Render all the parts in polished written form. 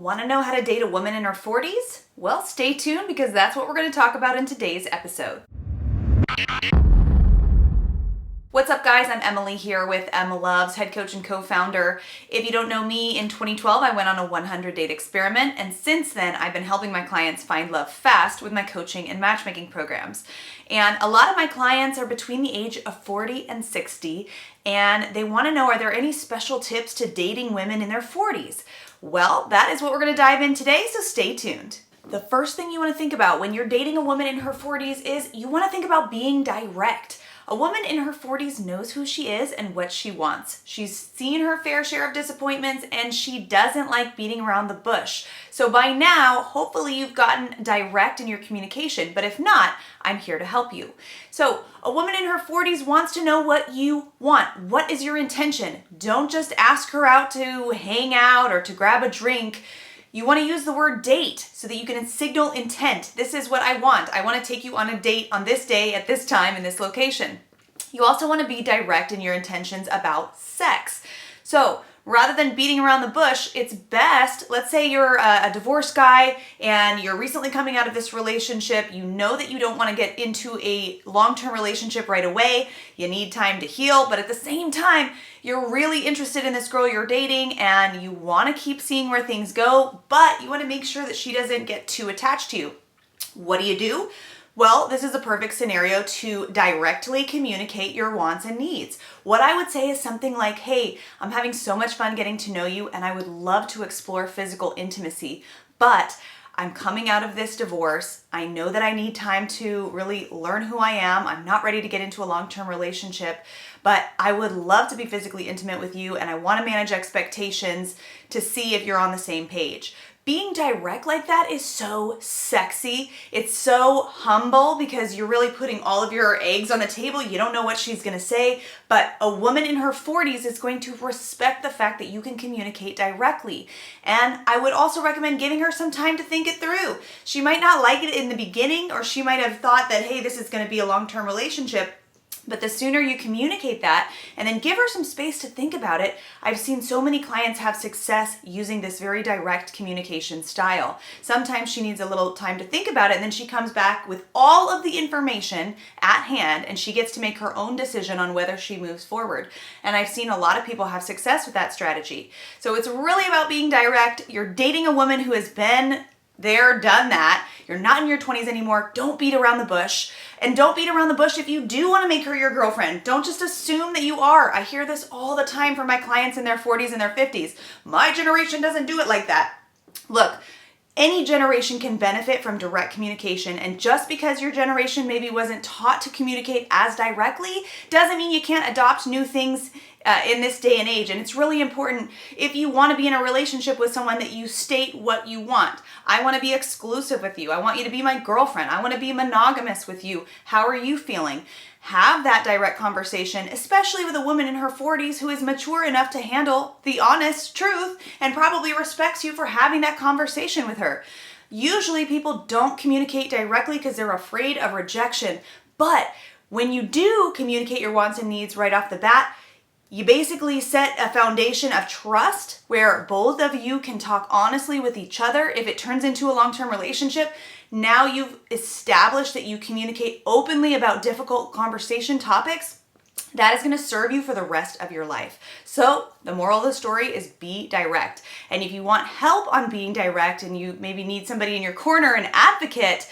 Want to know how to date a woman in her 40s? Well, stay tuned because that's what we're going to talk about in today's episode. What's up, guys? I'm Emyli here with Lovz, head coach and co-founder. If you don't know me, in 2012 I went on a 100-date experiment, and since then I've been helping my clients find love fast with my coaching and matchmaking programs. And a lot of my clients are between the age of 40 and 60, and they want to know, are there any special tips to dating women in their 40s? Well, that is what we're going to dive in today, so stay tuned. The first thing you want to think about when you're dating a woman in her 40s is you want to think about being direct. A woman in her 40s knows who she is and what she wants. She's seen her fair share of disappointments and she doesn't like beating around the bush. So by now, hopefully you've gotten direct in your communication, but if not, I'm here to help you. So a woman in her 40s wants to know what you want. What is your intention? Don't just ask her out to hang out or to grab a drink. You want to use the word date so that you can signal intent. This is what I want. I want to take you on a date on this day, at this time, in this location. You also want to be direct in your intentions about sex. So rather than beating around the bush, it's best, let's say you're a divorced guy and you're recently coming out of this relationship. You know that you don't want to get into a long-term relationship right away. You need time to heal, but at the same time, you're really interested in this girl you're dating and you want to keep seeing where things go, but you want to make sure that she doesn't get too attached to you. What do? Well, this is a perfect scenario to directly communicate your wants and needs. What I would say is something like, hey, I'm having so much fun getting to know you and I would love to explore physical intimacy, but I'm coming out of this divorce. I know that I need time to really learn who I am. I'm not ready to get into a long-term relationship, but I would love to be physically intimate with you and I want to manage expectations to see if you're on the same page. Being direct like that is so sexy. It's so humble because you're really putting all of your eggs on the table. You don't know what she's going to say, but a woman in her 40s is going to respect the fact that you can communicate directly. And I would also recommend giving her some time to think it through. She might not like it in the beginning, or she might have thought that, hey, this is going to be a long-term relationship. But the sooner you communicate that and then give her some space to think about it, I've seen so many clients have success using this very direct communication style. Sometimes she needs a little time to think about it and then she comes back with all of the information at hand and she gets to make her own decision on whether she moves forward. And I've seen a lot of people have success with that strategy. So it's really about being direct. You're dating a woman who has been there, done that. You're not in your 20s anymore. Don't beat around the bush. And don't beat around the bush if you do want to make her your girlfriend. Don't just assume that you are. I hear this all the time from my clients in their 40s and their 50s. My generation doesn't do it like that. Look, any generation can benefit from direct communication, and just because your generation maybe wasn't taught to communicate as directly doesn't mean you can't adopt new things in this day and age. And it's really important, if you want to be in a relationship with someone, that you state what you want. I want to be exclusive with you. I want you to be my girlfriend. I want to be monogamous with you. How are you feeling? Have that direct conversation, especially with a woman in her 40s who is mature enough to handle the honest truth and probably respects you for having that conversation with her. Usually people don't communicate directly because they're afraid of rejection, but when you do communicate your wants and needs right off the bat, you basically set a foundation of trust where both of you can talk honestly with each other. If it turns into a long-term relationship, now you've established that you communicate openly about difficult conversation topics. That is going to serve you for the rest of your life. So the moral of the story is be direct. And if you want help on being direct and you maybe need somebody in your corner, an advocate,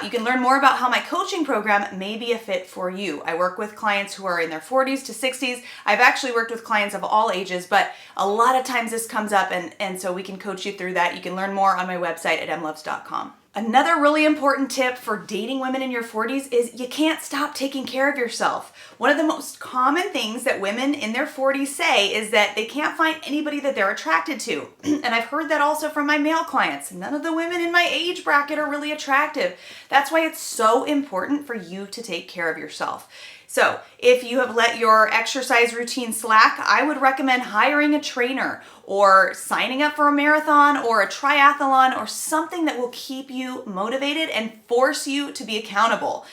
you can learn more about how my coaching program may be a fit for you. I work with clients who are in their 40s to 60s. I've actually worked with clients of all ages, but a lot of times this comes up and so we can coach you through that. You can learn more on my website at emlovz.com. Another really important tip for dating women in your 40s is you can't stop taking care of yourself. One of the most common things that women in their 40s say is that they can't find anybody that they're attracted to. And I've heard that also from my male clients. None of the women in my age bracket are really attractive. That's why it's so important for you to take care of yourself. So if you have let your exercise routine slack, I would recommend hiring a trainer or signing up for a marathon or a triathlon or something that will keep you motivated and force you to be accountable.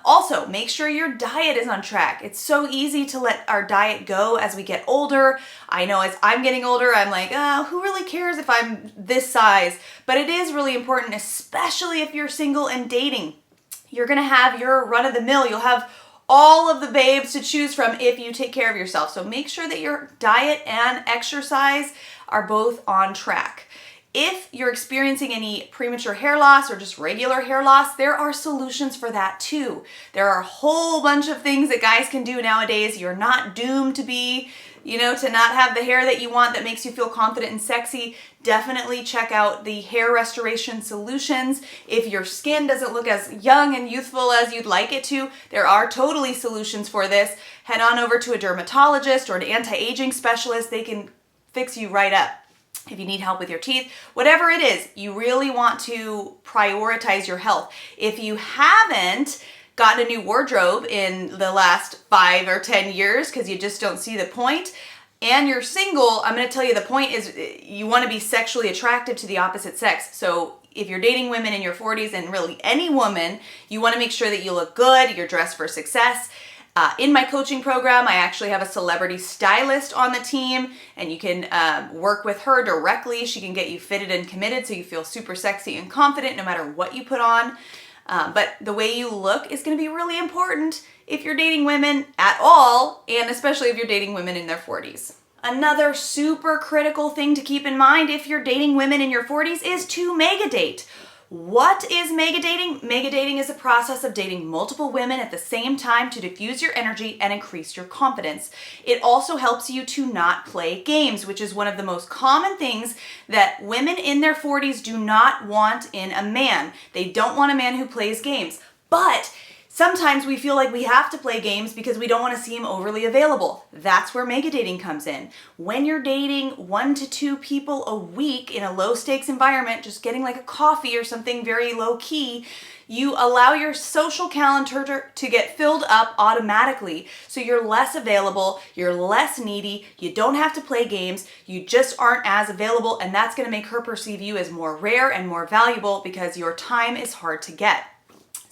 Also, make sure your diet is on track. It's so easy to let our diet go as we get older. I know as I'm getting older, I'm like, oh, who really cares if I'm this size? But it is really important, especially if you're single and dating. You're gonna have your run of the mill. You'll have all of the babes to choose from if you take care of yourself. So make sure that your diet and exercise are both on track. If you're experiencing any premature hair loss or just regular hair loss, there are solutions for that too. There are a whole bunch of things that guys can do nowadays. You're not doomed to be, to not have the hair that you want that makes you feel confident and sexy. Definitely check out the hair restoration solutions. If your skin doesn't look as young and youthful as you'd like it to, there are totally solutions for this. Head on over to a dermatologist or an anti-aging specialist. They can fix you right up. If you need help with your teeth, whatever it is, you really want to prioritize your health. If you haven't gotten a new wardrobe in the last 5 or 10 years because you just don't see the point, and you're single, I'm going to tell you the point is you want to be sexually attracted to the opposite sex. So if you're dating women in your 40s and really any woman, you want to make sure that you look good, you're dressed for success. In my coaching program, I actually have a celebrity stylist on the team, and you can work with her directly. She can get you fitted and committed so you feel super sexy and confident no matter what you put on. But the way you look is going to be really important if you're dating women at all, and especially if you're dating women in their 40s. Another super critical thing to keep in mind if you're dating women in your 40s is to mega date. What is mega dating? Mega dating is a process of dating multiple women at the same time to diffuse your energy and increase your confidence. It also helps you to not play games, which is one of the most common things that women in their 40s do not want in a man. They don't want a man who plays games. But sometimes we feel like we have to play games because we don't want to seem overly available. That's where mega dating comes in. When you're dating 1 to 2 people a week in a low stakes environment, just getting like a coffee or something very low key, you allow your social calendar to get filled up automatically. So you're less available, you're less needy, you don't have to play games, you just aren't as available, and that's going to make her perceive you as more rare and more valuable because your time is hard to get.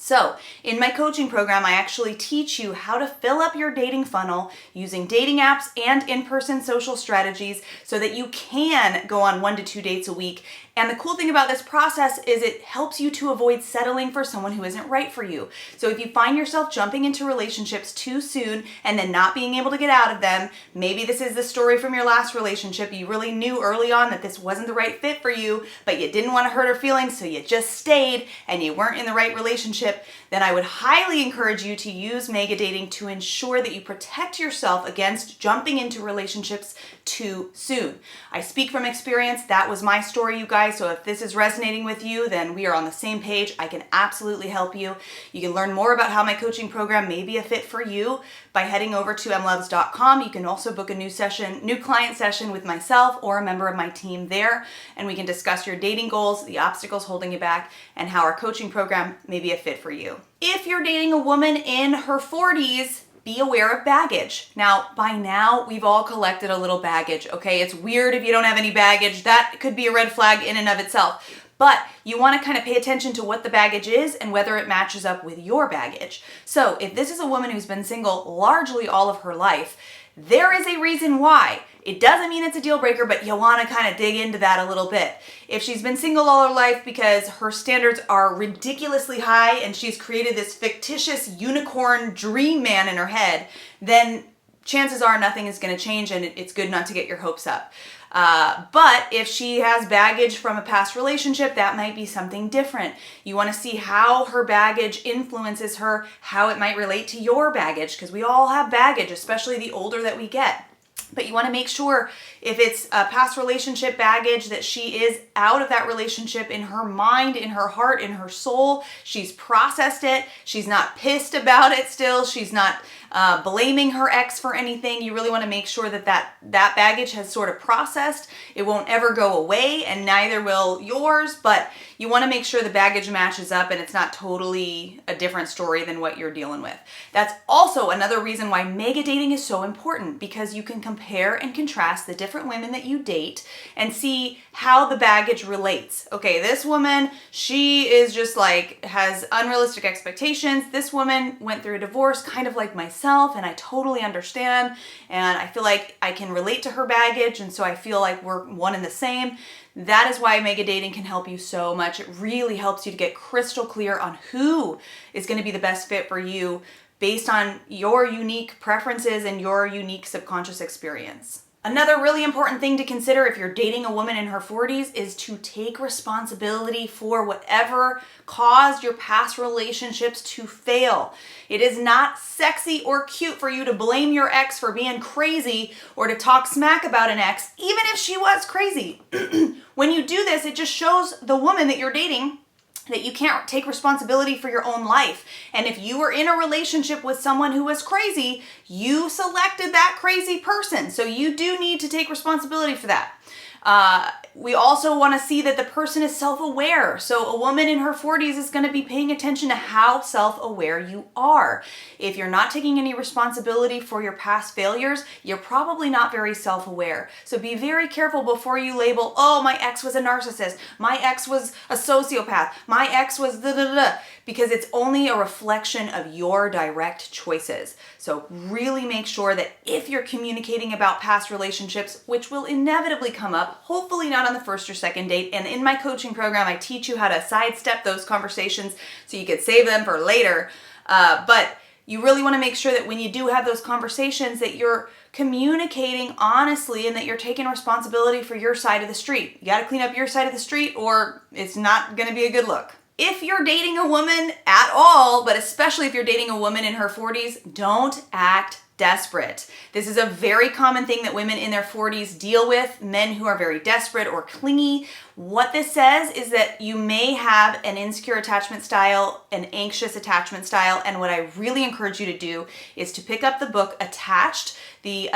So in my coaching program, I actually teach you how to fill up your dating funnel using dating apps and in-person social strategies so that you can go on 1 to 2 dates a week. And the cool thing about this process is it helps you to avoid settling for someone who isn't right for you. So if you find yourself jumping into relationships too soon and then not being able to get out of them, maybe this is the story from your last relationship. You really knew early on that this wasn't the right fit for you, but you didn't want to hurt her feelings, so you just stayed and you weren't in the right relationship, then I would highly encourage you to use mega dating to ensure that you protect yourself against jumping into relationships too soon. I speak from experience. That was my story, you guys. So if this is resonating with you, then we are on the same page. I can absolutely help you. You can learn more about how my coaching program may be a fit for you by heading over to emlovz.com. You can also book a new client session with myself or a member of my team there, and we can discuss your dating goals, the obstacles holding you back, and how our coaching program may be a fit for you. If you're dating a woman in her 40s, be aware of baggage. Now, by now, we've all collected a little baggage, okay? It's weird if you don't have any baggage. That could be a red flag in and of itself. But you want to kind of pay attention to what the baggage is and whether it matches up with your baggage. So if this is a woman who's been single largely all of her life, there is a reason why. It doesn't mean it's a deal breaker, but you want to kind of dig into that a little bit. If she's been single all her life because her standards are ridiculously high and she's created this fictitious unicorn dream man in her head, then chances are nothing is going to change, and it's good not to get your hopes up. But if she has baggage from a past relationship, that might be something different. You want to see how her baggage influences her, how it might relate to your baggage, because we all have baggage, especially the older that we get. But you want to make sure if it's a past relationship baggage that she is out of that relationship in her mind, in her heart, in her soul. She's processed it. She's not pissed about it still. She's not blaming her ex for anything. You really want to make sure that that baggage has sort of processed. It won't ever go away, and neither will yours, but you want to make sure the baggage matches up and it's not totally a different story than what you're dealing with. That's also another reason why mega dating is so important, because you can compare and contrast the different women that you date and see how the baggage relates. Okay, this woman, she is just like, has unrealistic expectations. This woman went through a divorce kind of like myself, and I totally understand, and I feel like I can relate to her baggage, and so I feel like we're one and the same. That is why mega dating can help you so much. It really helps you to get crystal clear on who is going to be the best fit for you based on your unique preferences and your unique subconscious experience. Another really important thing to consider if you're dating a woman in her 40s is to take responsibility for whatever caused your past relationships to fail. It is not sexy or cute for you to blame your ex for being crazy or to talk smack about an ex, even if she was crazy. When you do this, it just shows the woman that you're dating that you can't take responsibility for your own life. And if you were in a relationship with someone who was crazy, you selected that crazy person. So you do need to take responsibility for that. We also want to see that the person is self-aware. So a woman in her 40s is going to be paying attention to how self-aware you are. If you're not taking any responsibility for your past failures, you're probably not very self-aware. So be very careful before you label, oh, my ex was a narcissist, my ex was a sociopath, my ex was da-da-da-da, because it's only a reflection of your direct choices. So really make sure that if you're communicating about past relationships, which will inevitably come up, hopefully not on the first or second date, and in my coaching program, I teach you how to sidestep those conversations so you could save them for later. But you really want to make sure that when you do have those conversations that you're communicating honestly and that you're taking responsibility for your side of the street. You got to clean up your side of the street or it's not going to be a good look. If you're dating a woman at all, but especially if you're dating a woman in her 40s, don't act desperate. This is a very common thing that women in their 40s deal with, men who are very desperate or clingy. What this says is that you may have an insecure attachment style, an anxious attachment style, and what I really encourage you to do is to pick up the book Attached, the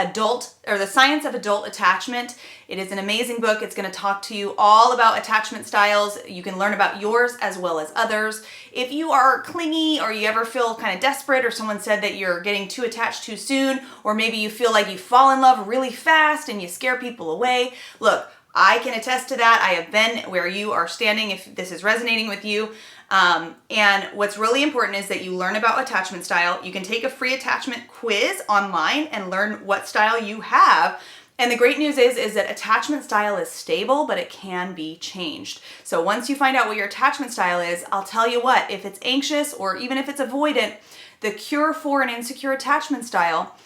Science of Adult Attachment. It is an amazing book. It's going to talk to you all about attachment styles. You can learn about yours as well as others. If you are clingy or you ever feel kind of desperate or someone said that you're getting too attached too soon, or maybe you feel like you fall in love really fast and you scare people away, look, I can attest to that. I have been where you are standing if this is resonating with you. And what's really important is that you learn about attachment style. You can take a free attachment quiz online and learn what style you have. And the great news is that attachment style is stable, but it can be changed. So once you find out what your attachment style is, I'll tell you what, if it's anxious or even if it's avoidant, the cure for an insecure attachment style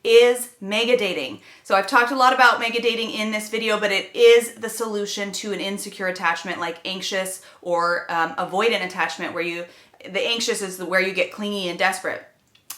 is mega dating. So I've talked a lot about mega dating in this video, but it is the solution to an insecure attachment like anxious or avoidant attachment where the anxious is where you get clingy and desperate.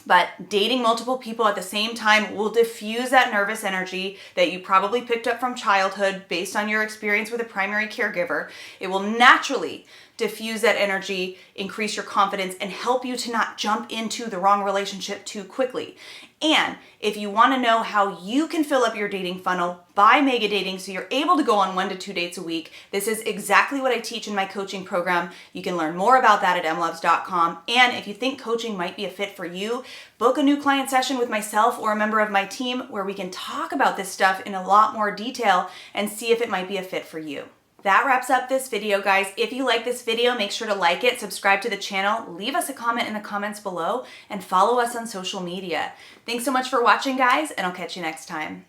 But dating multiple people at the same time will diffuse that nervous energy that you probably picked up from childhood based on your experience with a primary caregiver. It will naturally diffuse that energy, increase your confidence, and help you to not jump into the wrong relationship too quickly. And if you want to know how you can fill up your dating funnel by mega dating so you're able to go on 1 to 2 dates a week, this is exactly what I teach in my coaching program. You can learn more about that at emlovz.com. And if you think coaching might be a fit for you, book a new client session with myself or a member of my team where we can talk about this stuff in a lot more detail and see if it might be a fit for you. That wraps up this video, guys. If you like this video, make sure to like it, subscribe to the channel, leave us a comment in the comments below, and follow us on social media. Thanks so much for watching, guys, and I'll catch you next time.